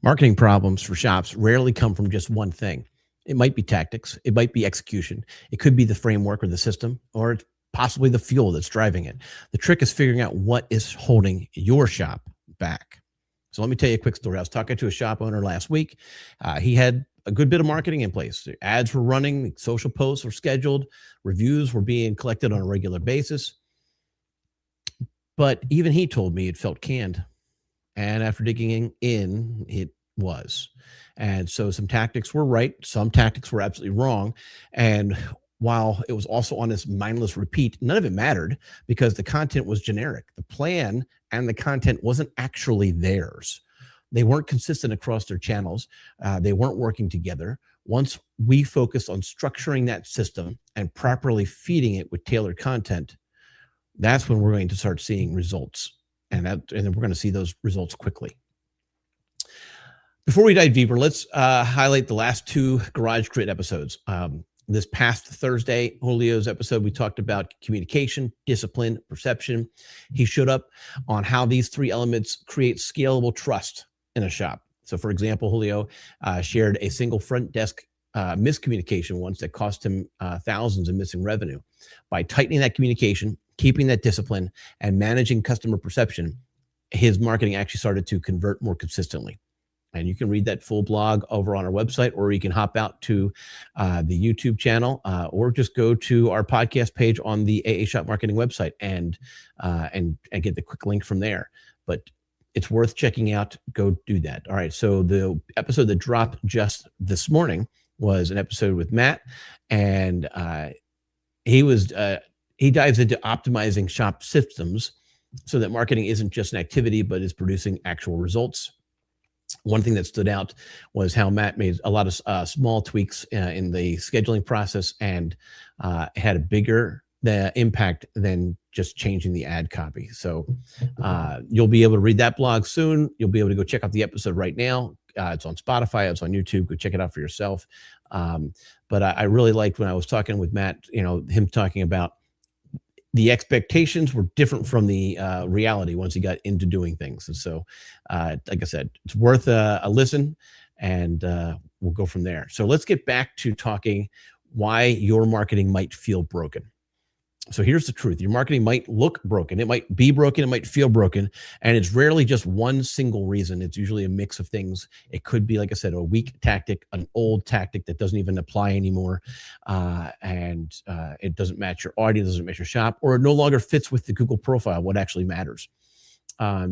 Marketing problems for shops rarely come from just one thing. It might be tactics, it might be execution, it could be the framework or the system, or it's possibly the fuel that's driving it. The trick is figuring out what is holding your shop back. So let me tell you a quick story. I was talking to a shop owner last week. He had a good bit of marketing in place. The ads were running, social posts were scheduled, reviews were being collected on a regular basis. But even he told me it felt canned. And after digging in, it was. And so some tactics were right, some tactics were absolutely wrong. And while it was also on this mindless repeat, none of it mattered because the content was generic. The plan and the content wasn't actually theirs. They weren't consistent across their channels. They weren't working together. Once we focused on structuring that system and properly feeding it with tailored content, that's when we're going to start seeing results. And then we're going to see those results quickly. Before we dive deeper, let's highlight the last two Garage Grit episodes. This past Thursday, Julio's episode, we talked about communication, discipline, perception. He showed up on how these three elements create scalable trust in a shop. So, for example, Julio shared a single front desk miscommunication once that cost him thousands in missing revenue. By tightening that communication, keeping that discipline, and managing customer perception, his marketing actually started to convert more consistently. And you can read that full blog over on our website, or you can hop out to the YouTube channel, or just go to our podcast page on the AA Shop Marketing website and get the quick link from there. But it's worth checking out. Go do that. All right. So the episode that dropped just this morning was an episode with Matt, and he dives into optimizing shop systems so that marketing isn't just an activity, but is producing actual results. One thing that stood out was how Matt made a lot of small tweaks in the scheduling process and had a bigger impact than just changing the ad copy. So you'll be able to read that blog soon. You'll be able to go check out the episode right now. It's on Spotify. It's on YouTube. Go check it out for yourself. But I really liked when I was talking with Matt, him talking about the expectations were different from the reality once he got into doing things. And so, like I said, it's worth a listen, and we'll go from there. So let's get back to talking why your marketing might feel broken. So here's the truth. Your marketing might look broken. It might be broken. It might feel broken. And it's rarely just one single reason. It's usually a mix of things. It could be, like I said, a weak tactic, an old tactic that doesn't even apply anymore. And it doesn't match your audience, doesn't match your shop, or it no longer fits with the Google profile, what actually matters.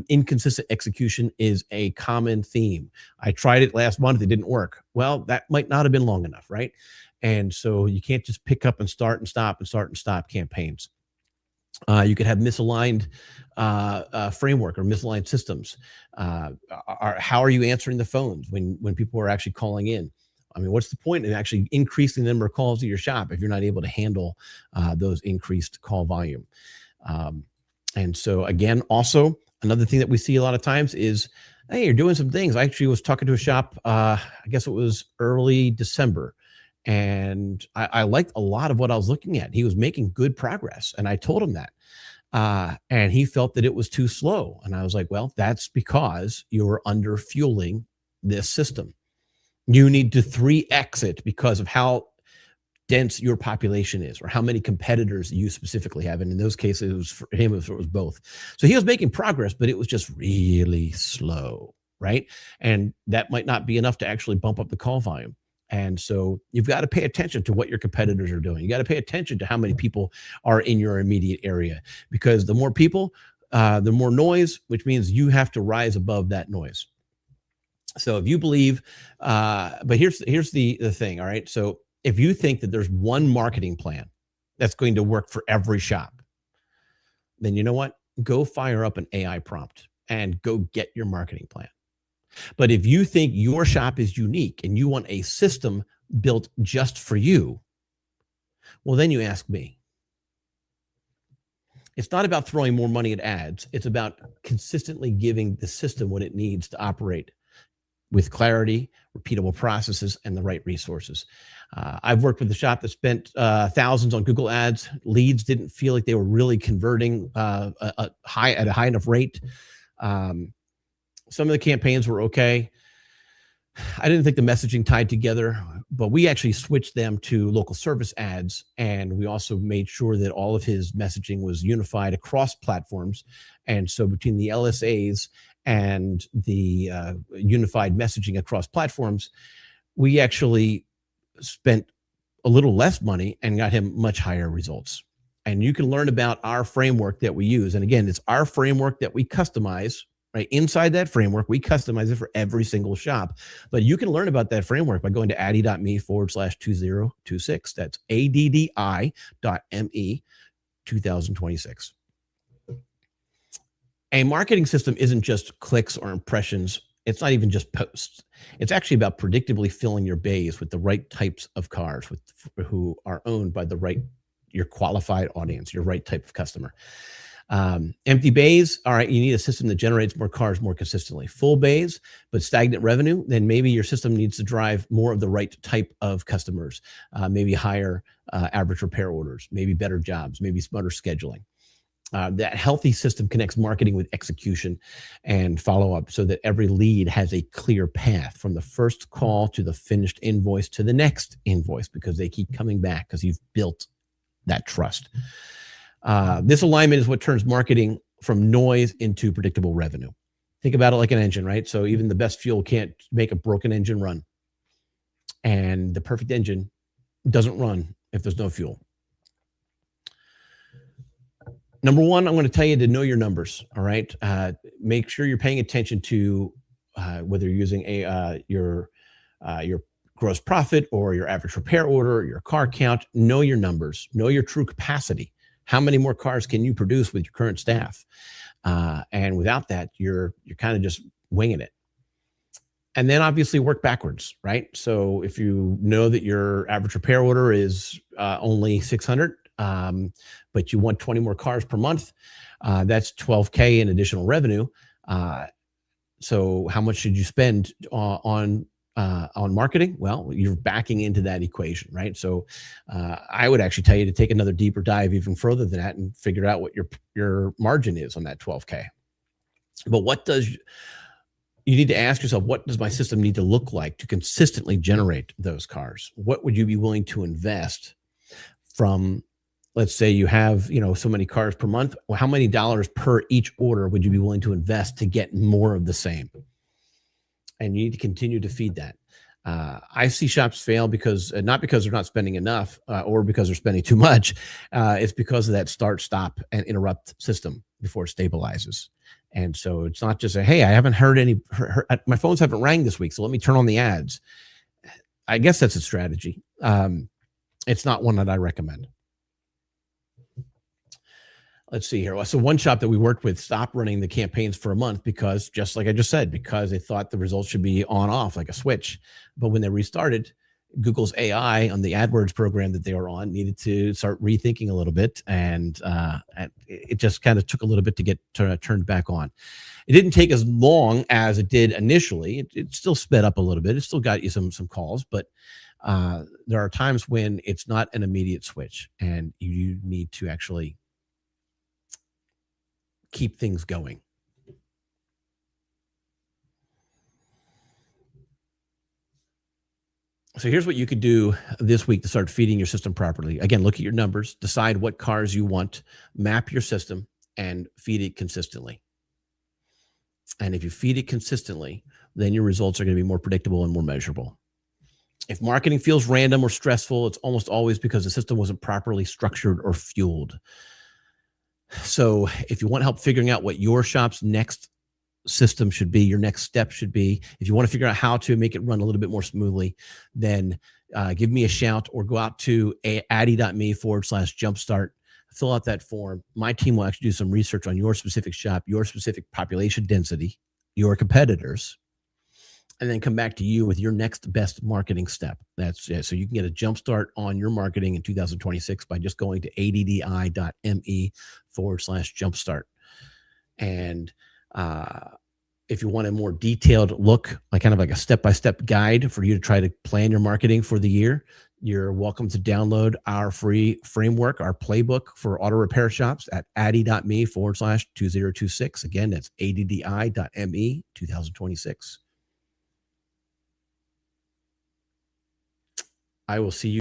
Inconsistent execution is a common theme. I tried it last month. It didn't work. Well, that might not have been long enough, right? And so you can't just pick up and start and stop and start and stop campaigns. You could have misaligned framework or misaligned systems. How are you answering the phones when people are actually calling in? I mean, what's the point in actually increasing the number of calls to your shop if you're not able to handle those increased call volume? And so again, also another thing that we see a lot of times is, hey, you're doing some things. I actually was talking to a shop, I guess it was early December. And I liked a lot of what I was looking at. He was making good progress. And I told him that. And he felt that it was too slow. And I was like, well, that's because you're under fueling this system. You need to 3x it because of how dense your population is, or how many competitors you specifically have. And in those cases, it was for him, it was both. So he was making progress, but it was just really slow, right? And that might not be enough to actually bump up the call volume. And so you've got to pay attention to what your competitors are doing. You got to pay attention to how many people are in your immediate area, because the more people, the more noise, which means you have to rise above that noise. So if you believe, but here's the thing. All right. So if you think that there's one marketing plan that's going to work for every shop, then you know what? Go fire up an AI prompt and go get your marketing plan. But if you think your shop is unique and you want a system built just for you, well, then you ask me. It's not about throwing more money at ads. It's about consistently giving the system what it needs to operate with clarity, repeatable processes, and the right resources. I've worked with a shop that spent thousands on Google ads. Leads didn't feel like they were really converting at a high enough rate. Some of the campaigns were okay. I didn't think the messaging tied together, but we actually switched them to local service ads. And we also made sure that all of his messaging was unified across platforms. And so between the LSAs and the unified messaging across platforms, we actually spent a little less money and got him much higher results. And you can learn about our framework that we use. And again, it's our framework that we customize, right? Inside that framework, we customize it for every single shop. But you can learn about that framework by going to addi.me/2026. That's addi.me 2026. A marketing system isn't just clicks or impressions. It's not even just posts. It's actually about predictably filling your bays with the right types of cars who are owned by your qualified audience, your right type of customer. Empty bays, all right, you need a system that generates more cars more consistently. Full bays, but stagnant revenue, then maybe your system needs to drive more of the right type of customers, maybe higher average repair orders, maybe better jobs, maybe smarter scheduling. That healthy system connects marketing with execution and follow-up so that every lead has a clear path from the first call to the finished invoice to the next invoice, because they keep coming back because you've built that trust. This alignment is what turns marketing from noise into predictable revenue. Think about it like an engine, right? So even the best fuel can't make a broken engine run. And the perfect engine doesn't run if there's no fuel. Number one, I'm going to tell you to know your numbers. All right. Make sure you're paying attention to whether you're using your gross profit or your average repair order, or your car count. Know your numbers. Know your true capacity. How many more cars can you produce with your current staff? And without that, you're kind of just winging it. And then obviously work backwards, right? So if you know that your average repair order is only 600, but you want 20 more cars per month, that's $12K in additional revenue. So how much should you spend on marketing? Well, you're backing into that equation, right? So I would actually tell you to take another deeper dive even further than that and figure out what your margin is on that 12K. But you need to ask yourself, what does my system need to look like to consistently generate those cars? What would you be willing to invest from, let's say you have, so many cars per month. Well, how many dollars per each order would you be willing to invest to get more of the same? And you need to continue to feed that. I see shops fail not because they're not spending enough or because they're spending too much. It's because of that start, stop, and interrupt system before it stabilizes. And so it's not just hey, I haven't heard my phones haven't rang this week, so let me turn on the ads. I guess that's a strategy. It's not one that I recommend. Let's see here. So one shop that we worked with stopped running the campaigns for a month because, just like I just said, because they thought the results should be on off like a switch. But when they restarted, Google's AI on the AdWords program that they were on needed to start rethinking a little bit, and it just kind of took a little bit to get turned back on. It didn't take as long as it did initially. It still sped up a little bit. It still got you some calls, but there are times when it's not an immediate switch, and you need to actually keep things going. So here's what you could do this week to start feeding your system properly. Again, look at your numbers, decide what cars you want, map your system, and feed it consistently. And if you feed it consistently, then your results are going to be more predictable and more measurable. If marketing feels random or stressful, it's almost always because the system wasn't properly structured or fueled. So if you want help figuring out what your shop's next system should be, your next step should be, if you want to figure out how to make it run a little bit more smoothly, then give me a shout or go out to addi.me/jumpstart, fill out that form. My team will actually do some research on your specific shop, your specific population density, your competitors, and then come back to you with your next best marketing step. So you can get a jump start on your marketing in 2026 by just going to addi.me/jumpstart. And if you want a more detailed look, kind of like a step-by-step guide for you to try to plan your marketing for the year, you're welcome to download our free framework, our playbook for auto repair shops at addi.me/2026. Again, that's addi.me 2026. I will see you.